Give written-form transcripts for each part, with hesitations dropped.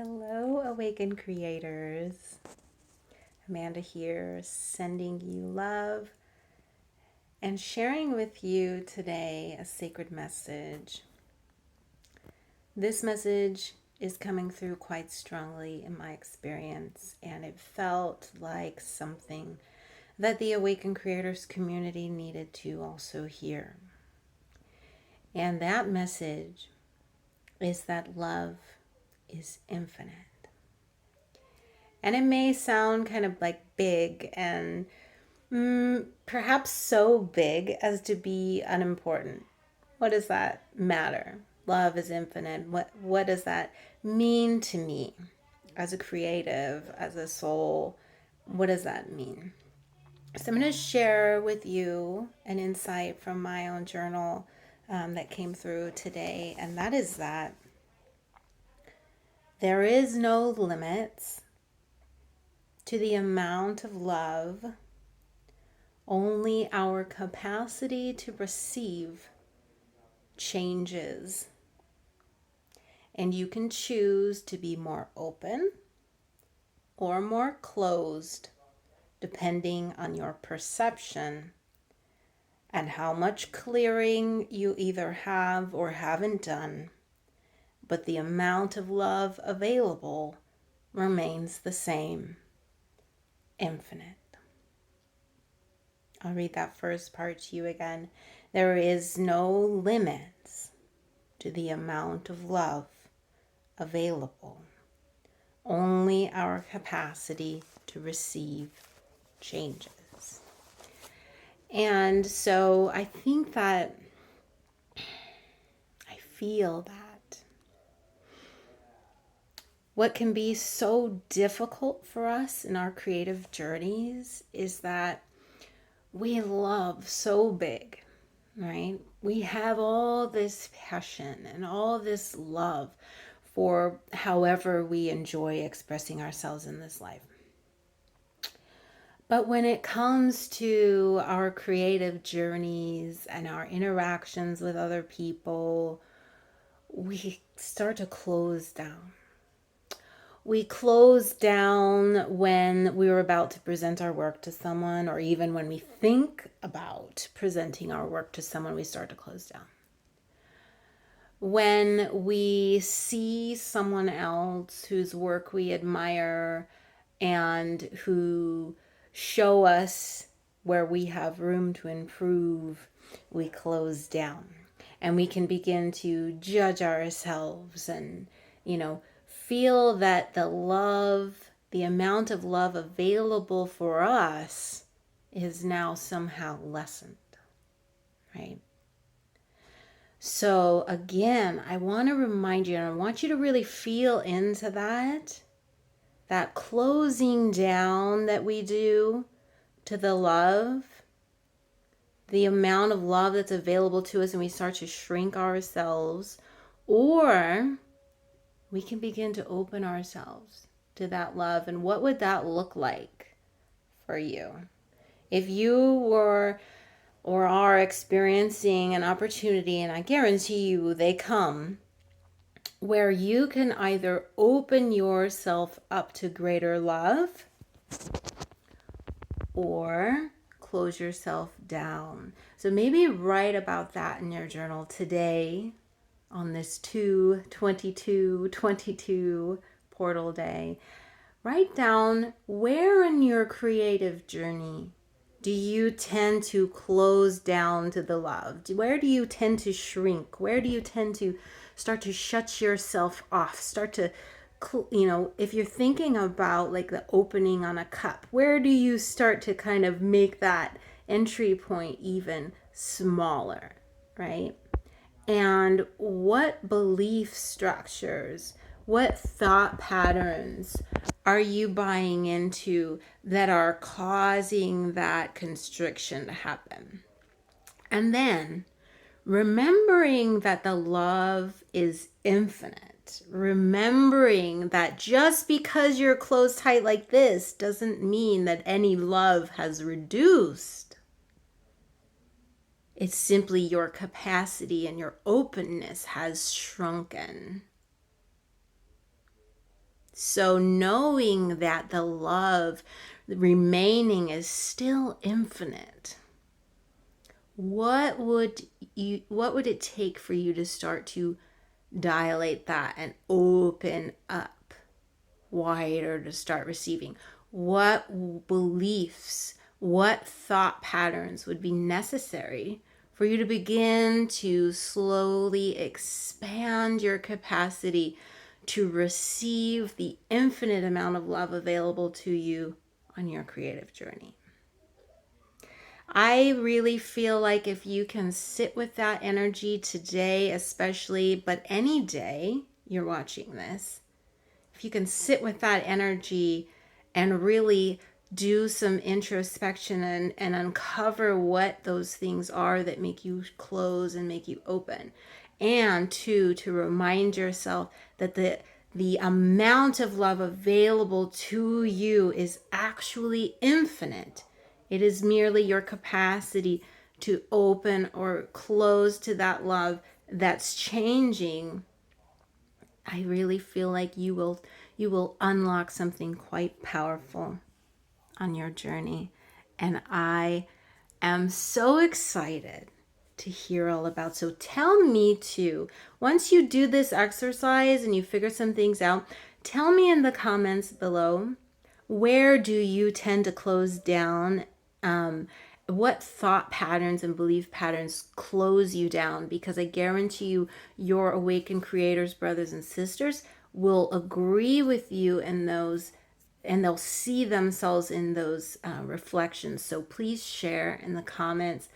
Hello, awakened creators. Amanda here, sending you love and sharing with you today a sacred message. This message is coming through quite strongly in my experience, and it felt like something that the awakened creators community needed to also hear. And that message is that love is infinite. And it may sound kind of like big and perhaps so big as to be unimportant. What does that matter? Love is infinite. What does that mean to me as a creative, as a soul? What does that mean? So I'm going to share with you an insight from my own journal that came through today, and that is that there is no limits to the amount of love. Only our capacity to receive changes. And you can choose to be more open or more closed, depending on your perception and how much clearing you either have or haven't done. But the amount of love available remains the same, infinite. I'll read that first part to you again. There is no limits to the amount of love available. Only our capacity to receive changes. And so I think that I feel that what can be so difficult for us in our creative journeys is that we love so big, right? We have all this passion and all this love for however we enjoy expressing ourselves in this life. But when it comes to our creative journeys and our interactions with other people, we start to close down. We close down when we were about to present our work to someone, or even when we think about presenting our work to someone, we start to close down. When we see someone else whose work we admire and who show us where we have room to improve, we close down. And we can begin to judge ourselves and, feel that the amount of love available for us is now somehow lessened, right? So again, I want to remind you, and I want you to really feel into that closing down that we do to the love, the amount of love that's available to us, and we start to shrink ourselves, or we can begin to open ourselves to that love. And what would that look like for you? If you were or are experiencing an opportunity, and I guarantee you they come, where you can either open yourself up to greater love or close yourself down. So maybe write about that in your journal today on this 2/22/22 portal day. Write down, where in your creative journey do you tend to close down to the love? Where do you tend to shrink? Where do you tend to start to shut yourself off? Start to, if you're thinking about like the opening on a cup, where do you start to kind of make that entry point even smaller, right? And what belief structures, what thought patterns are you buying into that are causing that constriction to happen? And then remembering that the love is infinite, remembering that just because you're closed tight like this doesn't mean that any love has reduced. It's simply your capacity and your openness has shrunken. So knowing that the love remaining is still infinite, what would it take for you to start to dilate that and open up wider to start receiving? What beliefs, what thought patterns would be necessary for you to begin to slowly expand your capacity to receive the infinite amount of love available to you on your creative journey? I really feel like if you can sit with that energy today, especially, but any day you're watching this, if you can sit with that energy and really do some introspection and uncover what those things are that make you close and make you open. And two, to remind yourself that the amount of love available to you is actually infinite. It is merely your capacity to open or close to that love that's changing. I really feel like you will unlock something quite powerful on your journey. And I am so excited to hear all about. So tell me too, once you do this exercise and you figure some things out, tell me in the comments below, where do you tend to close down? What thought patterns and belief patterns close you down? Because I guarantee you, your awakened creators, brothers and sisters, will agree with you in those, and they'll see themselves in those reflections. So please share in the comments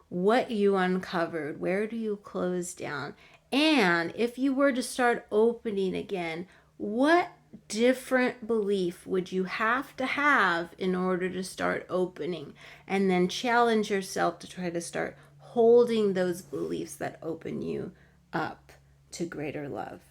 what you uncovered. Where do you close down? And if you were to start opening again, what different belief would you have to have in order to start opening? And then challenge yourself to try to start holding those beliefs that open you up to greater love.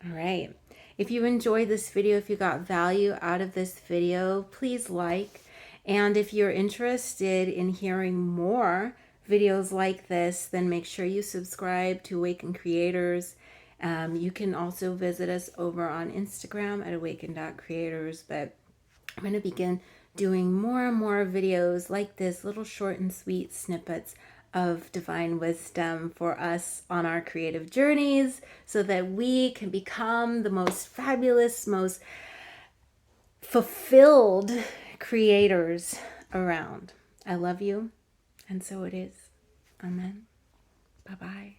All right. If you enjoyed this video, if you got value out of this video, please like. And if you're interested in hearing more videos like this, then make sure you subscribe to Awaken Creators. You can also visit us over on Instagram at awaken.creators. But I'm going to begin doing more and more videos like this, little short and sweet snippets of divine wisdom for us on our creative journeys, so that we can become the most fabulous, most fulfilled creators around. I love you, and so it is. Amen. Bye-bye.